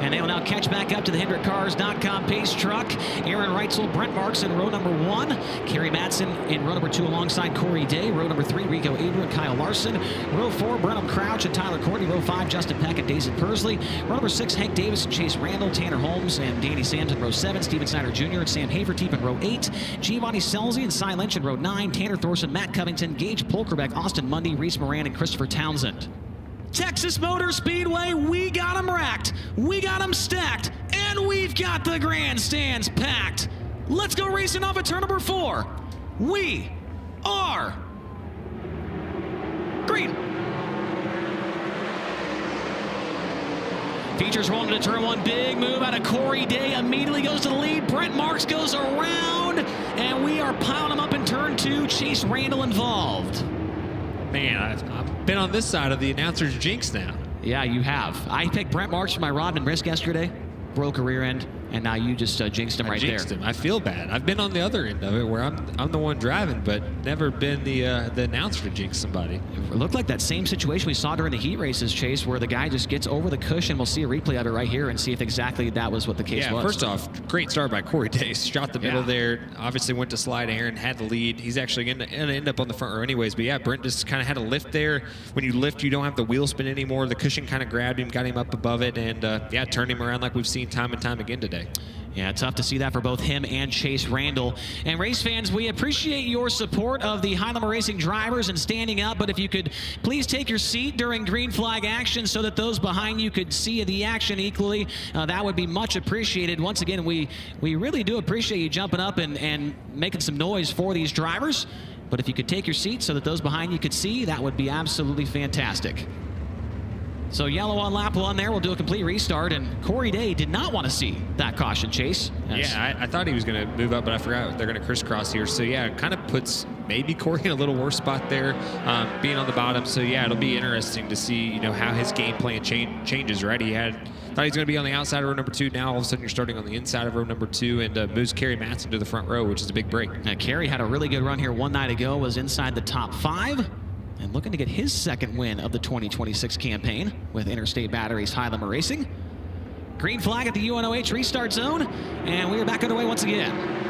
And they will now catch back up to the HendrickCars.com pace truck. Aaron Reutzel, Brent Marks in row number 1. Kerry Madsen in row number 2 alongside Corey Day. Row number 3, Rico Abreu and Kyle Larson. Row 4, Brenham Crouch and Tyler Courtney. Row 5, Justin Peck and David Pursley. Row number 6, Hank Davis and Chase Randall. Tanner Holmes and Danny Sams in row 7. Steven Snyder Jr. and Sam Hafertepe in row 8. Giovanni Scelzi and Lynch in row 9. Tanner Thorson, Matt Covington, Gage Pulkrabek, Austin Mundie, Reese Moran, and Christopher Townsend. Texas Motor Speedway, we got them racked, we got them stacked, and we've got the grandstands packed. Let's go racing off at turn number 4. We are green. Features rolling into turn 1. Big move out of Corey Day. Immediately goes to the lead. Brent Marks goes around. And we are piling them up in turn 2. Chase Randall involved. Man, I've been on this side of the announcer's jinx now. Yeah, you have. I picked Brent Marks for my Rodman risk yesterday. Broke a rear end. And now you just jinxed him right there. I feel bad. I've been on the other end of it where I'm the one driving, but never been the announcer to jinx somebody. It looked like that same situation we saw during the heat races, Chase, where the guy just gets over the cushion. We'll see a replay of it right here and see if exactly that was what the case was. Yeah, first off, great start by Corey Day. Shot the middle there. Obviously went to slide Aaron, had the lead. He's actually going to end up on the front row anyways. But yeah, Brent just kind of had a lift there. When you lift, you don't have the wheel spin anymore. The cushion kind of grabbed him, got him up above it, and yeah, turned him around like we've seen time and time again today. Yeah, tough to see that for both him and Chase Randall. And race fans, we appreciate your support of the High Limit Racing drivers and standing up, but if you could please take your seat during green flag action so that those behind you could see the action equally, that would be much appreciated. Once again, we really do appreciate you jumping up and making some noise for these drivers, but if you could take your seat so that those behind you could see, that would be absolutely fantastic. So yellow on lap 1 there. We'll do a complete restart, and Corey Day did not want to see that caution, Chase. Yeah, I thought he was going to move up, but I forgot they're going to crisscross here. So yeah, it kind of puts maybe Corey in a little worse spot there, being on the bottom. So yeah, it'll be interesting to see how his game plan changes. Right, thought he was going to be on the outside of row number 2. Now all of a sudden you're starting on the inside of row number 2, and moves Kerry Madsen to the front row, which is a big break. Now Kerry had a really good run here one night ago. Was inside the top 5. And looking to get his second win of the 2026 campaign with Interstate Batteries High Limit Racing. Green flag at the UNOH restart zone, and we are back underway once again.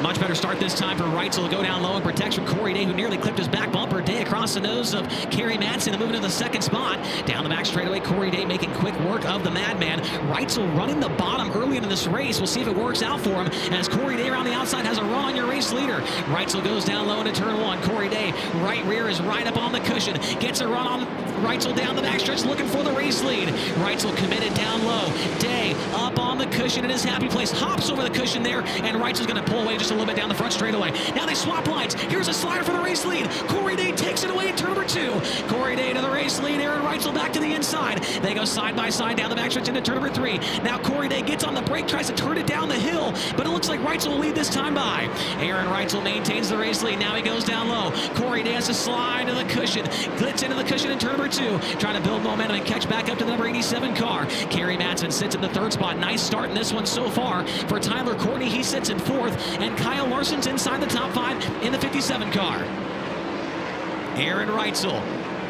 Much better start this time for Reutzel to go down low and protects from Corey Day, who nearly clipped his back bumper. Day across the nose of Kerry Madsen and moving to the second spot. Down the back straightaway, Corey Day making quick work of the Madman. Reutzel running the bottom early into this race. We'll see if it works out for him as Corey Day around the outside has a run on your race leader. Reutzel goes down low into turn 1. Corey Day, right rear is right up on the cushion. Gets a run on Reutzel down the backstretch looking for the race lead. Reutzel committed down low. Day up on the cushion in his happy place. Hops over the cushion there, and Reutzel's going to pull away just a little bit down the front straightaway. Now they swap lines. Here's a slider for the race lead. Corey Day takes it away in turn number 2. Corey Day to the race lead. Aaron Reutzel back to the inside. They go side by side down the backstretch into turn number 3. Now Corey Day gets on the brake, tries to turn it down the hill, but it looks like Reutzel will lead this time by. Aaron Reutzel maintains the race lead. Now he goes down low. Corey Day has to slide to the cushion. Glitz into the cushion in turn number 2. Trying to build momentum and catch back up to the number 87 car. Kerry Madsen sits in the 3rd spot. Nice start in this one so far for Tyler Courtney. He sits in 4th, and Kyle Larson's inside the top 5 in the 57 car. Aaron Reutzel.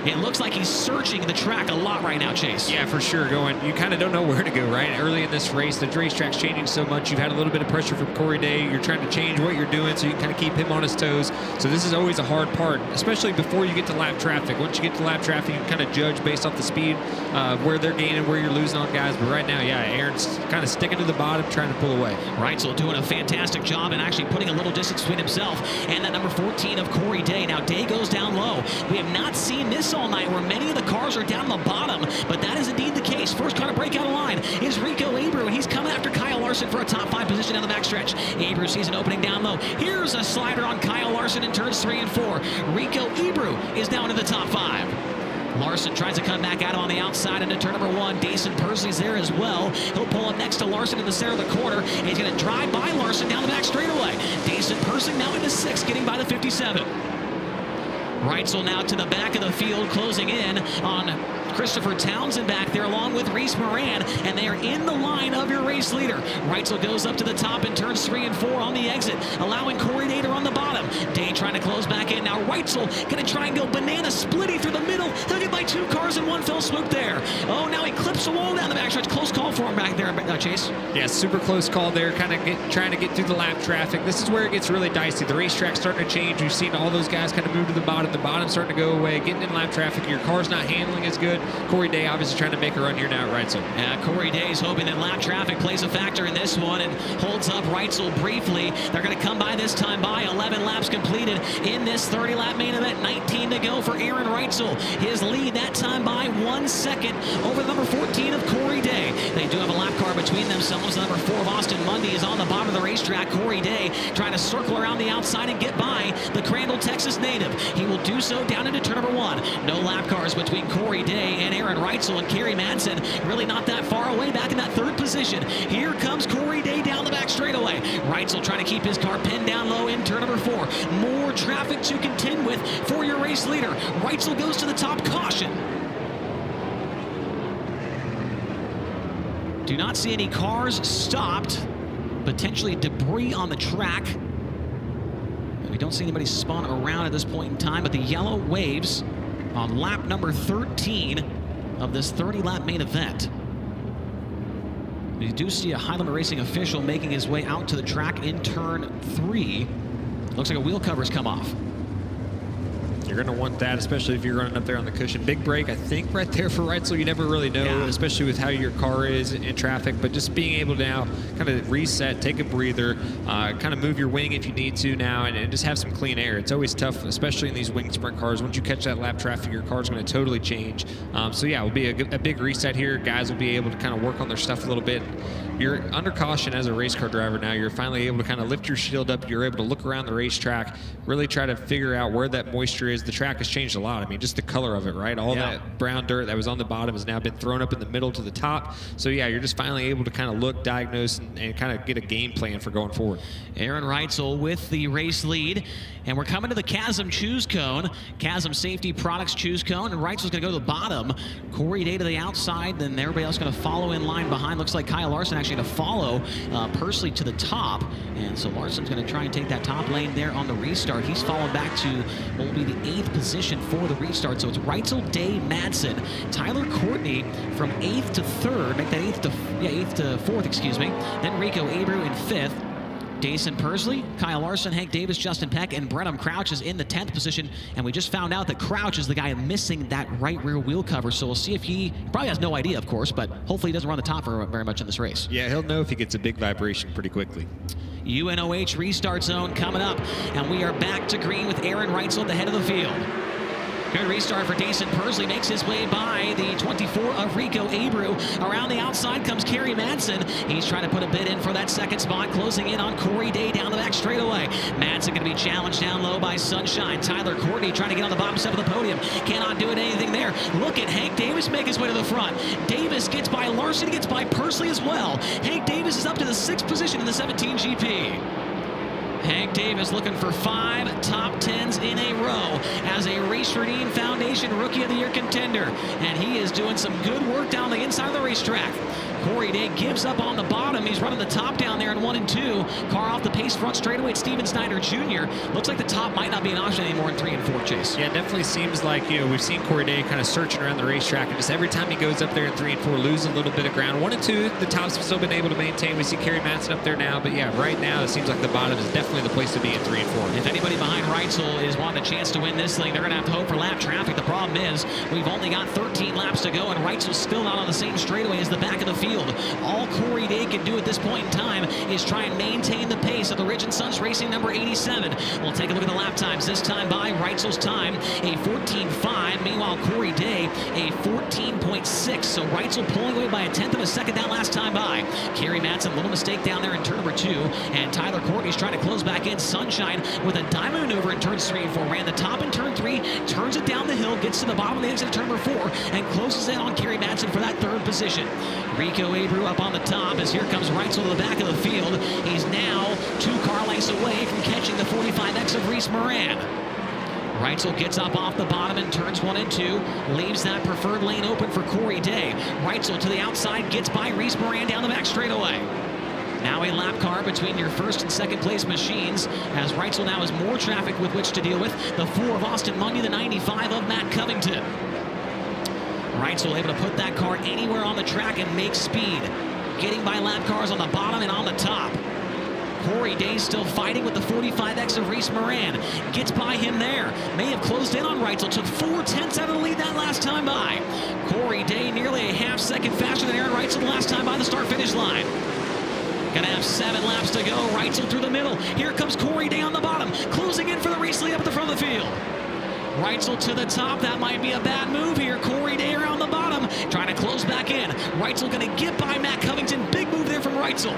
It looks like he's searching the track a lot right now, Chase. Yeah, for sure. You kind of don't know where to go, right? Early in this race, the racetrack's changing so much. You've had a little bit of pressure from Corey Day. You're trying to change what you're doing so you can kind of keep him on his toes. So this is always a hard part, especially before you get to lap traffic. Once you get to lap traffic, you can kind of judge based off the speed, where they're gaining, where you're losing on guys. But right now, yeah, Aaron's kind of sticking to the bottom, trying to pull away. Reutzel doing a fantastic job and actually putting a little distance between himself and that number 14 of Corey Day. Now Day goes down low. We have not seen this all night, where many of the cars are down the bottom, but that is indeed the case. First car to break out of line is Rico Abreu, and he's coming after Kyle Larson for a top 5 position down the backstretch. Abreu sees an opening down low. Here's a slider on Kyle Larson in turns 3 and 4. Rico Abreu is down to the top 5. Larson tries to come back out on the outside into turn number 1. Dason Pursley's there as well. He'll pull up next to Larson in the center of the corner, and he's going to drive by Larson down the back straightaway. Dason Pursley now into 6th, getting by the 57. Reutzel now to the back of the field, closing in on Christopher Townsend back there along with Reese Moran, and they are in the line of your race leader. Reutzel goes up to the top and turns 3 and 4 on the exit, allowing Corey Day to run the bottom. Day trying to close back in. Now Reutzel going to try and go banana splitting through the middle. He'll get by 2 cars in one fell swoop there. Oh, now he clips the wall down the backstretch. Close call for him back there, Chase. Yeah, super close call there, kind of trying to get through the lap traffic. This is where it gets really dicey. The racetrack's starting to change. We've seen all those guys kind of move to the bottom. The bottom's starting to go away, getting in lap traffic. Your car's not handling as good. Corey Day obviously trying to make a run here now at Reutzel. Yeah, Corey Day's hoping that lap traffic plays a factor in this one and holds up Reutzel briefly. They're going to come by this time by 11 laps completed in this 30-lap main event. 19 to go for Aaron Reutzel. His lead that time by 1 second over the number 14 of Corey Day. They do have a lap car between themselves. The number 4 of Austin Mundie is on the bottom of the racetrack. Corey Day trying to circle around the outside and get by the Crandall, Texas native. He will do so down into turn number 1. No lap cars between Corey Day and Aaron Reutzel, and Kerry Madsen really not that far away back in that 3rd position. Here comes Corey Day down the back straightaway. Reutzel trying to keep his car pinned down low in turn number 4. More traffic to contend with for your race leader. Reutzel goes to the top. Caution. Do not see any cars stopped. Potentially debris on the track. And we don't see anybody spun around at this point in time, but the yellow waves on lap number 13 of this 30-lap main event. We do see a high limit racing official making his way out to the track in turn 3. Looks like a wheel cover's come off. You're going to want that, especially if you're running up there on the cushion. Big break, I think, right there for Reutzel. You never really know, especially with how your car is in traffic. But just being able to now kind of reset, take a breather, kind of move your wing if you need to now, and just have some clean air. It's always tough, especially in these wing sprint cars. Once you catch that lap traffic, your car's going to totally change. So, yeah, it will be a big reset here. Guys will be able to kind of work on their stuff a little bit. You're under caution as a race car driver now. You're finally able to kind of lift your shield up. You're able to look around the racetrack, really try to figure out where that moisture is. The track has changed a lot. I mean, just the color of it, right? All that brown dirt that was on the bottom has now been thrown up in the middle to the top. So, yeah, you're just finally able to kind of look, diagnose, and kind of get a game plan for going forward. Aaron Reutzel with the race lead. And we're coming to the Chasm Choose Cone. Chasm Safety Products Choose Cone. And Reutzel's going to go to the bottom. Corey Day to the outside. Then everybody else going to follow in line behind. Looks like Kyle Larson actually going to follow Pursley to the top. And so Larson's going to try and take that top lane there on the restart. He's fallen back to what will be the 8th position for the restart. So it's Reutzel, Day, Madsen, Tyler Courtney from 8th to 3rd. Make that 8th to 4th, excuse me. Then Rico Abreu in 5th. Dason Pursley, Kyle Larson, Hank Davis, Justin Peck, and Brenham Crouch is in the 10th position. And we just found out that Crouch is the guy missing that right rear wheel cover. So we'll see if he probably has no idea, of course, but hopefully he doesn't run the top for very much in this race. Yeah, he'll know if he gets a big vibration pretty quickly. UNOH restart zone coming up, and we are back to green with Aaron Reutzel at the head of the field. Good restart for Dason Pursley, makes his way by the 24 of Rico Abreu. Around the outside comes Kerry Madsen. He's trying to put a bid in for that 2nd spot, closing in on Corey Day down the back straightaway. Madsen going to be challenged down low by Sunshine. Tyler Courtney trying to get on the bottom step of the podium. Cannot do anything there. Look at Hank Davis make his way to the front. Davis gets by Larson, gets by Pursley as well. Hank Davis is up to the 6th position in the 17 GP. Hank Davis looking for 5 top 10s in a row as a Race Redeem Foundation Rookie of the Year contender. And he is doing some good work down the inside of the racetrack. Corey Day gives up on the bottom. He's running the top down there in 1 and 2. Car off the pace front straightaway. It's Steven Snyder Jr. Looks like the top might not be an option anymore in 3 and 4, Chase. Yeah, it definitely seems like, we've seen Corey Day kind of searching around the racetrack, and just every time he goes up there in 3 and 4, lose a little bit of ground. 1 and 2, the top's still been able to maintain. We see Kerry Madsen up there now, but yeah, right now it seems like the bottom is definitely the place to be in 3 and 4. If anybody behind Reutzel is wanting a chance to win this thing, they're going to have to hope for lap traffic. The problem is we've only got 13 laps to go, and Reutzel's still not on the same straightaway as the back of the field. All Corey Day can do at this point in time is try and maintain the pace of the Rich & Sons Racing number 87. We'll take a look at the lap times. This time by Reutzel's time, a 14.5. Meanwhile, Corey Day, a 14.6. So Reutzel pulling away by a 1/10 of a second that last time by. Kerry Madsen, little mistake down there in turn number 2. And Tyler Courtney's trying to close back in. Sunshine with a diamond maneuver in turns 3 and 4. Ran the top in turn 3, turns it down the hill, gets to the bottom of the exit of turn number 4, and closes in on Kerry Madsen for that 3rd position. Rico Abreu up on the top as here comes Reutzel to the back of the field. He's now 2 car lengths away from catching the 45X of Reese Moran. Reutzel gets up off the bottom and turns 1 and 2. Leaves that preferred lane open for Corey Day. Reutzel to the outside, gets by Reese Moran down the back straightaway. Now a lap car between your first and second place machines, as Reutzel now has more traffic with which to deal with. The 4 of Austin Mundie, the 95 of Matt Covington. Reutzel able to put that car anywhere on the track and make speed. Getting by lap cars on the bottom and on the top. Corey Day still fighting with the 45X of Reese Moran. Gets by him there. May have closed in on Reutzel. Took 4/10 out of the lead that last time by. Corey Day nearly a half second faster than Aaron Reutzel the last time by the start-finish line. Gonna have 7 laps to go. Reutzel through the middle. Here comes Corey Day on the bottom. Closing in for the race lead up at the front of the field. Reutzel to the top. That might be a bad move here. Corey Day around the bottom. Trying to close back in. Reutzel gonna get by Matt Covington. Big move there from Reutzel.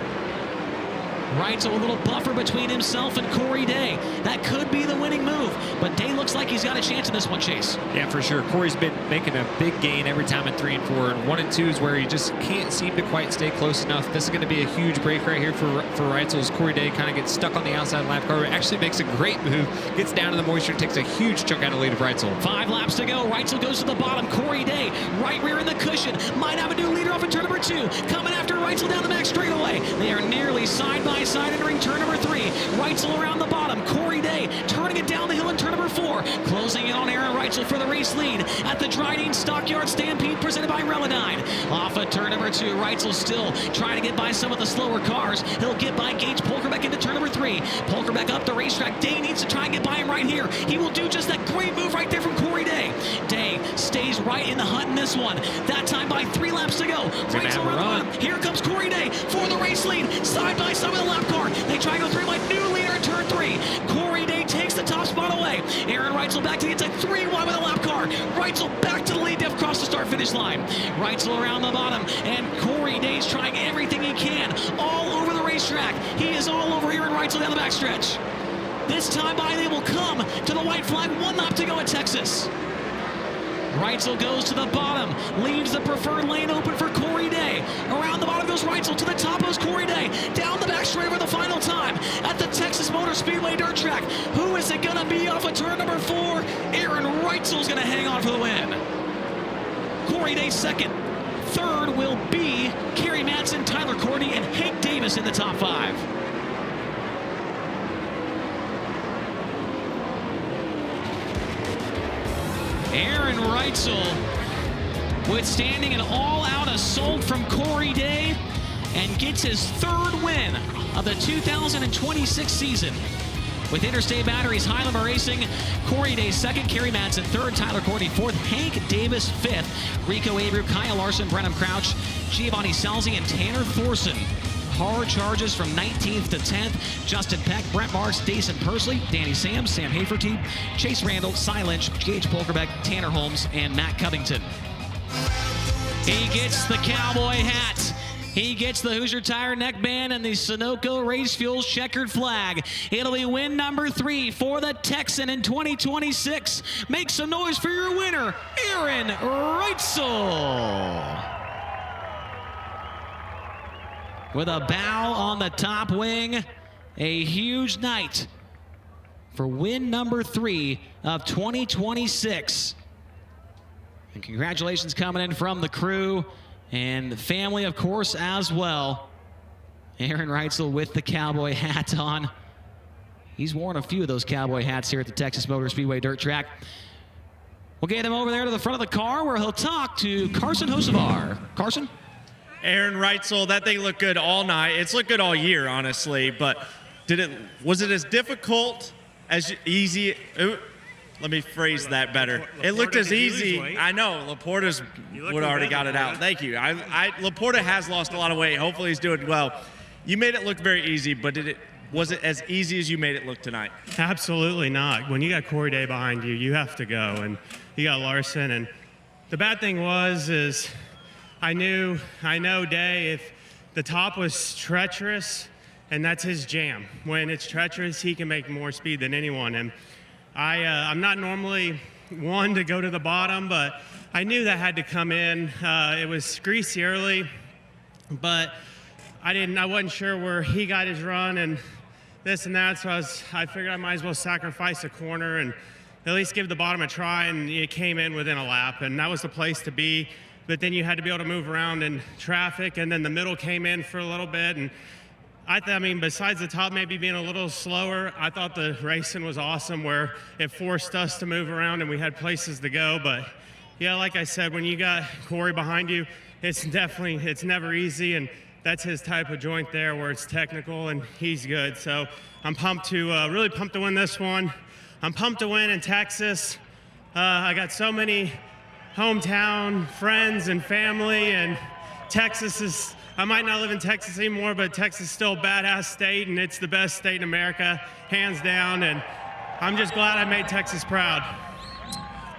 Reutzel a little buffer between himself and Corey Day. That could be the winning move, but Day looks like he's got a chance in this one, Chase. Yeah, for sure. Corey's been making a big gain every time in 3 and 4, and 1 and 2 is where he just can't seem to quite stay close enough. This is going to be a huge break right here for Reutzel as Corey Day kind of gets stuck on the outside lap car. Actually makes a great move, gets down to the moisture, takes a huge chunk out of the lead of Reutzel. 5 laps to go. Reutzel goes to the bottom. Corey Day right rear in the cushion. Might have a new leader off in turn number 2. Coming after Reutzel down the back straightaway. They are nearly side by side entering turn number 3. Reutzel around the bottom. Corey Day turning it down the hill in turn number 4. Closing in on Aaron Reutzel for the race lead at the Dryden Stockyard Stampede presented by Relodyne. Off of turn number 2. Reutzel still trying to get by some of the slower cars. He'll get by Gage Pulkrabek into turn number 3. Pulkrabek up the racetrack. Day needs to try and get by him right here. He will do just that great move right there from Corey Day. Day stays right in the hunt in this one. That time by 3 laps to go. Reutzel around the bottom. Here comes Corey Day for the race lead. Side by side with the lap car. They try to go through like new leader in turn 3. Corey Day takes the top spot away. Aaron Reutzel back to the inside. 3 wide with a lap car. Reutzel back to the lead to cross the start-finish line. Reutzel around the bottom. And Corey Day's trying everything he can all over the racetrack. He is all over Aaron Reutzel down the backstretch. This time by they will come to the white flag. 1 lap to go at Texas. Reutzel goes to the bottom, leaves the preferred lane open for Corey Day. Around the bottom goes Reutzel, to the top goes Corey Day. Down the back straight for the final time at the Texas Motor Speedway dirt track. Who is it gonna be off of turn number 4? Aaron Reutzel's gonna hang on for the win. Corey Day second. Third will be Kerry Madsen, Tyler Courtney, and Hank Davis in the top 5. Aaron Reutzel withstanding an all-out assault from Corey Day and gets his 3rd win of the 2026 season. With Interstate Batteries, Highland Racing, Corey Day 2nd, Kerry Madsen 3rd, Tyler Courtney 4th, Hank Davis 5th, Rico Abreu, Kyle Larson, Brenham Crouch, Giovanni Scelzi, and Tanner Thorson. Hard charges from 19th to 10th. Justin Peck, Brent Marks, Dason Pursley, Danny Sams, Sam Hafertepe, Chase Randall, Lynch, Gage Pulkrabek, Tanner Holmes, and Matt Covington. He gets the cowboy hat. He gets the Hoosier Tire neckband and the Sunoco Race Fuels checkered flag. It'll be win number 3 for the Texan in 2026. Make some noise for your winner, Aaron Reutzel. With a bow on the top wing, a huge night for win number 3 of 2026. And congratulations coming in from the crew and the family, of course, as well. Aaron Reutzel with the cowboy hat on. He's worn a few of those cowboy hats here at the Texas Motor Speedway dirt track. We'll get him over there to the front of the car where he'll talk to Carson Hocevar. Carson? Aaron Reutzel, that thing looked good all night. It's looked good all year, honestly, but was it as difficult, as easy? Let me phrase that better. It looked as easy. I know, Laporta's would already got it out. Thank you. Laporta has lost a lot of weight. Hopefully he's doing well. You made it look very easy, but was it as easy as you made it look tonight? Absolutely not. When you got Corey Day behind you, you have to go, and you got Larson. And the bad thing is I know Day, if the top was treacherous, and that's his jam. When it's treacherous, he can make more speed than anyone. And I'm not normally one to go to the bottom, but I knew that had to come in. It was greasy early, but I wasn't sure where he got his run and this and that, so I figured I might as well sacrifice a corner and at least give the bottom a try, and it came in within a lap, and that was the place to be. But then you had to be able to move around in traffic, and then the middle came in for a little bit. And I mean, besides the top maybe being a little slower, I thought the racing was awesome where it forced us to move around and we had places to go. But yeah, like I said, when you got Corey behind you, it's never easy. And that's his type of joint there where it's technical and he's good. So I'm pumped to, really pumped to win this one. I'm pumped to win in Texas. I got so many hometown friends and family, and Texas is, I might not live in Texas anymore, but Texas is still a badass state, and it's the best state in America, hands down, and I'm just glad I made Texas proud.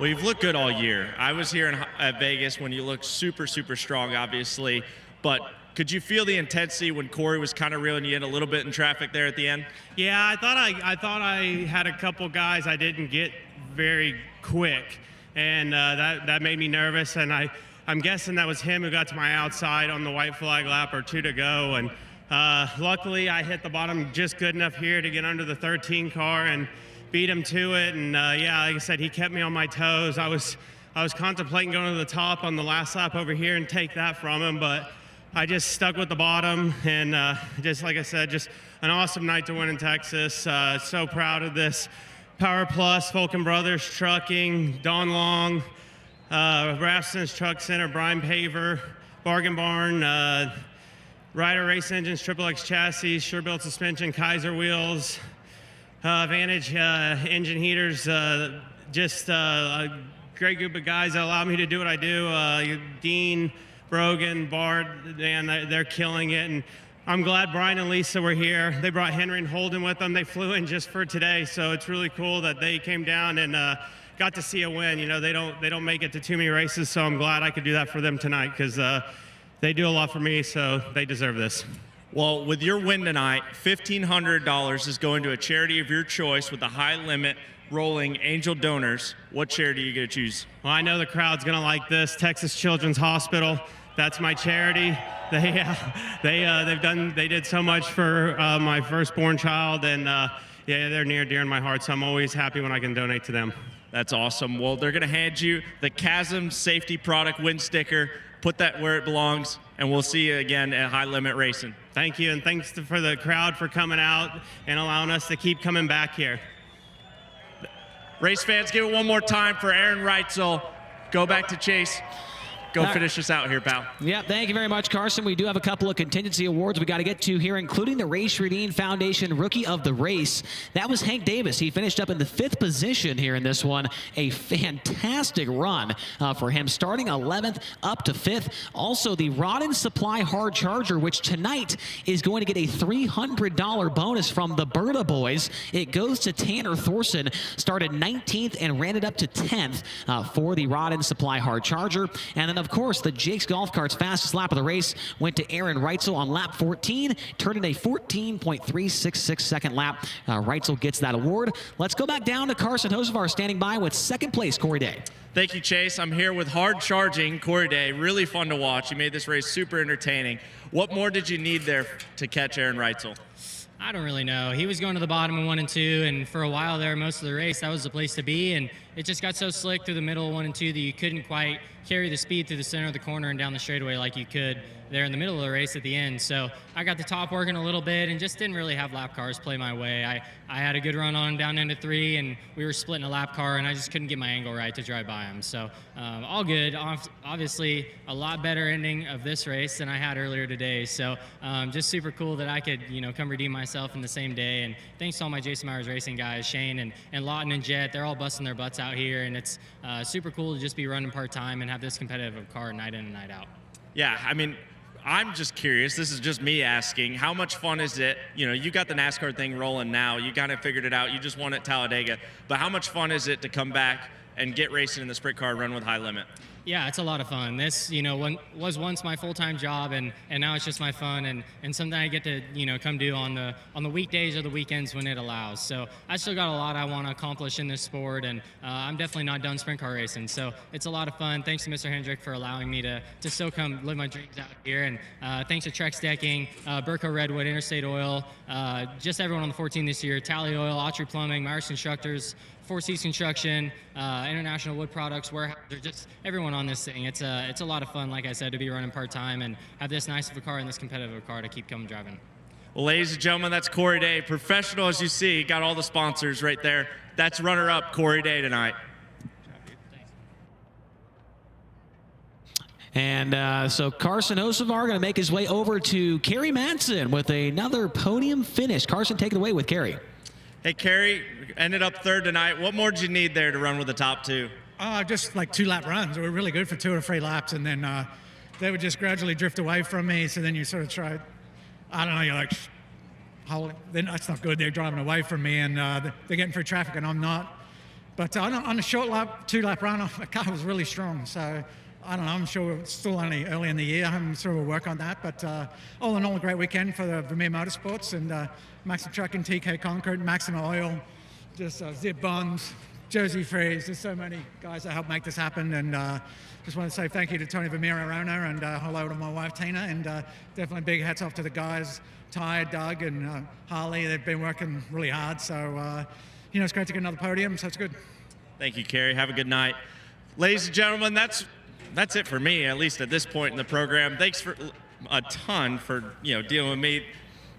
Well, you've looked good all year. I was here at Vegas when you looked super, super strong, obviously, but could you feel the intensity when Corey was kind of reeling you in a little bit in traffic there at the end? Yeah, I thought I had a couple guys I didn't get very quick, and that made me nervous. And I'm guessing that was him who got to my outside on the white flag lap or 2 to go. And luckily, I hit the bottom just good enough here to get under the 13 car and beat him to it. And yeah, like I said, he kept me on my toes. I was contemplating going to the top on the last lap over here and take that from him, but I just stuck with the bottom, and just like I said, just an awesome night to win in Texas. So proud of this. Power Plus, Vulcan Brothers Trucking, Don Long, Raston's Truck Center, Brian Paver, Bargain Barn, Ryder Race Engines, Triple X Chassis, Sure Built Suspension, Kaiser Wheels, Vantage Engine Heaters, just a great group of guys that allow me to do what I do. Dean, Brogan, Bart, and they're killing it. And I'm glad Brian and Lisa were here. They brought Henry and Holden with them. They flew in just for today, so it's really cool that they came down and got to see a win. You know, they don't make it to too many races, so I'm glad I could do that for them tonight because they do a lot for me, so they deserve this. Well, with your win tonight, $1,500 is going to a charity of your choice with a high limit rolling angel donors. What charity are you going to choose? Well, I know the crowd's going to like this. Texas Children's Hospital. That's my charity. They did so much for my firstborn child, and yeah, they're near dear in my heart. So I'm always happy when I can donate to them. That's awesome. Well, they're going to hand you the Chasm Safety Product win sticker. Put that where it belongs, and we'll see you again at High Limit Racing. Thank you, and thanks for the crowd for coming out and allowing us to keep coming back here. Race fans, give it one more time for Aaron Reutzel. Go back to Chase. Go finish us out here, pal. Yeah, thank you very much, Carson. We do have a couple of contingency awards we got to get to here, including the Race Redeem Foundation Rookie of the Race. That was Hank Davis. He finished up in the 5th position here in this one. A fantastic run for him, starting 11th up to 5th. Also, the Rod and Supply Hard Charger, which tonight is going to get a $300 bonus from the Berta boys. It goes to Tanner Thorson, started 19th and ran it up to 10th for the Rod and Supply Hard Charger. And then, of course, the Jake's Golf Cart's fastest lap of the race went to Aaron Reutzel on lap 14, turned in a 14.366 second lap. Reutzel gets that award. Let's go back down to Carson Hocevar standing by with 2nd place, Corey Day. Thank you, Chase. I'm here with hard charging Corey Day. Really fun to watch. You made this race super entertaining. What more did you need there to catch Aaron Reutzel? I don't really know. He was going to the bottom in 1 and 2, and for a while there, most of the race, that was the place to be. And it just got so slick through the middle of 1 and 2 that you couldn't quite carry the speed through the center of the corner and down the straightaway like you could there in the middle of the race at the end. So I got the top working a little bit and just didn't really have lap cars play my way. I had a good run on down into 3, and we were splitting a lap car, and I just couldn't get my angle right to drive by him. So all good. Obviously, a lot better ending of this race than I had earlier today. So just super cool that I could, come redeem myself in the same day. And thanks to all my Jason Myers Racing guys, Shane and Lawton and Jet. They're all busting their butts out here, and it's super cool to just be running part-time and have this competitive car night in and night out. Yeah, I mean, I'm just curious. This is just me asking. How much fun is it? You got the NASCAR thing rolling now. You kind of figured it out. You just won at Talladega. But how much fun is it to come back and get racing in the sprint car and run with High Limit? Yeah, it's a lot of fun. This, was once my full-time job, and now it's just my fun and something I get to, come do on the weekdays or the weekends when it allows. So I still got a lot I want to accomplish in this sport, and I'm definitely not done sprint car racing. So it's a lot of fun. Thanks to Mr. Hendrick for allowing me to still come live my dreams out here, and thanks to Trex Decking, Burco Redwood, Interstate Oil, just everyone on the 14 this year, Tally Oil, Autry Plumbing, Myers Constructors, Four Seas Construction, International Wood Products, Warehouser, just everyone on this thing. It's a lot of fun, like I said, to be running part-time and have this nice of a car and this competitive of a car to keep coming driving. Well, ladies and gentlemen, that's Corey Day. Professional, as you see, got all the sponsors right there. That's runner-up Corey Day tonight. And so Carson Osevar going to make his way over to Kerry Madsen with another podium finish. Carson, take it away with Kerry. Hey, Kerry, ended up third tonight. What more did you need there to run with the top two? Just like 2-lap runs. They were really good for 2 or 3 laps, and then they would just gradually drift away from me. So then you sort of try, I don't know, you're like, then that's not good. They're driving away from me, and they're getting through traffic, and I'm not. But on a short lap, 2-lap run, the car was really strong. So I don't know. I'm sure it's still only early in the year. I'm sure we'll work on that. But all in all, a great weekend for the Vermeer Motorsports and Maxim Trucking, TK Concrete, Maxim Oil, just Zip Bonds, Jersey Freeze. There's so many guys that helped make this happen. And just want to say thank you to Tony Vermeer, our owner, and hello to my wife, Tina. And definitely big hats off to the guys, Ty, Doug, and Harley. They've been working really hard. So, it's great to get another podium. So it's good. Thank you, Kerry. Have a good night. Ladies and gentlemen, that's it for me, at least at this point in the program. Thanks for a ton for dealing with me.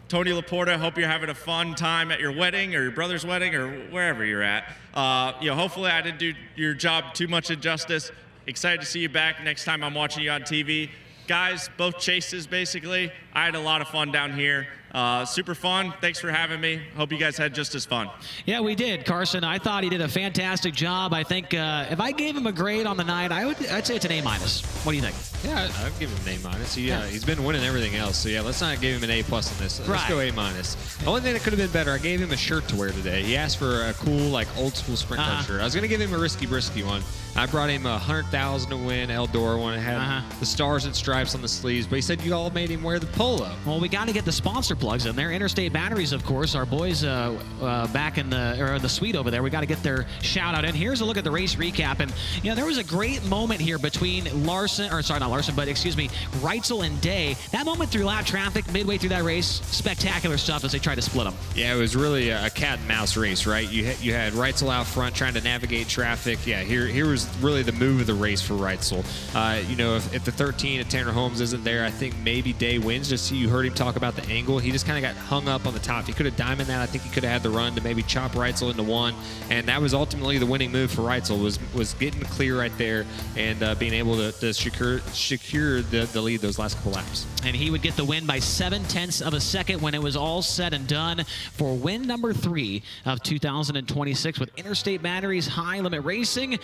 Tony Laporta, hope you're having a fun time at your wedding or your brother's wedding or wherever you're at. Hopefully I didn't do your job too much injustice. Excited to see you back next time I'm watching you on TV. Guys, both chases basically. I had a lot of fun down here. Super fun. Thanks for having me. Hope you guys had just as fun. Yeah, we did, Carson. I thought he did a fantastic job. I think if I gave him a grade on the night, I'd say it's an A-. What do you think? Yeah, I'd give him an A-. He's been winning everything else. So yeah, let's not give him an A+ on this. Let's go A-. The only thing that could have been better, I gave him a shirt to wear today. He asked for a cool, old school sprint car shirt. I was gonna give him a Risky Brisky one. I brought him a 100,000 to win Eldora one. It had the stars and stripes on the sleeves, but he said you all made him wear the polo. Well, we got to get the sponsor plugs in there. Interstate Batteries, of course, our boys back in the suite over there. We got to get their shout out in. Here's a look at the race recap, and there was a great moment here between Reutzel and Day. That moment through lap traffic midway through that race, spectacular stuff as they tried to split them. Yeah, it was really a cat and mouse race, right? You had Reutzel out front trying to navigate traffic. Yeah, here was really the move of the race for Reutzel. If the 13 at Tanner Holmes isn't there, I think maybe Day wins. Just you heard him talk about the angle. He just kind of got hung up on the top. If he could have diamond that, I think he could have had the run to maybe chop Reutzel into one. And that was ultimately the winning move for Reutzel, was getting clear right there and being able to secure the lead those last couple laps. And he would get the win by 0.7 of a second when it was all said and done for win number 3 of 2026 with Interstate Batteries High Limit Racing.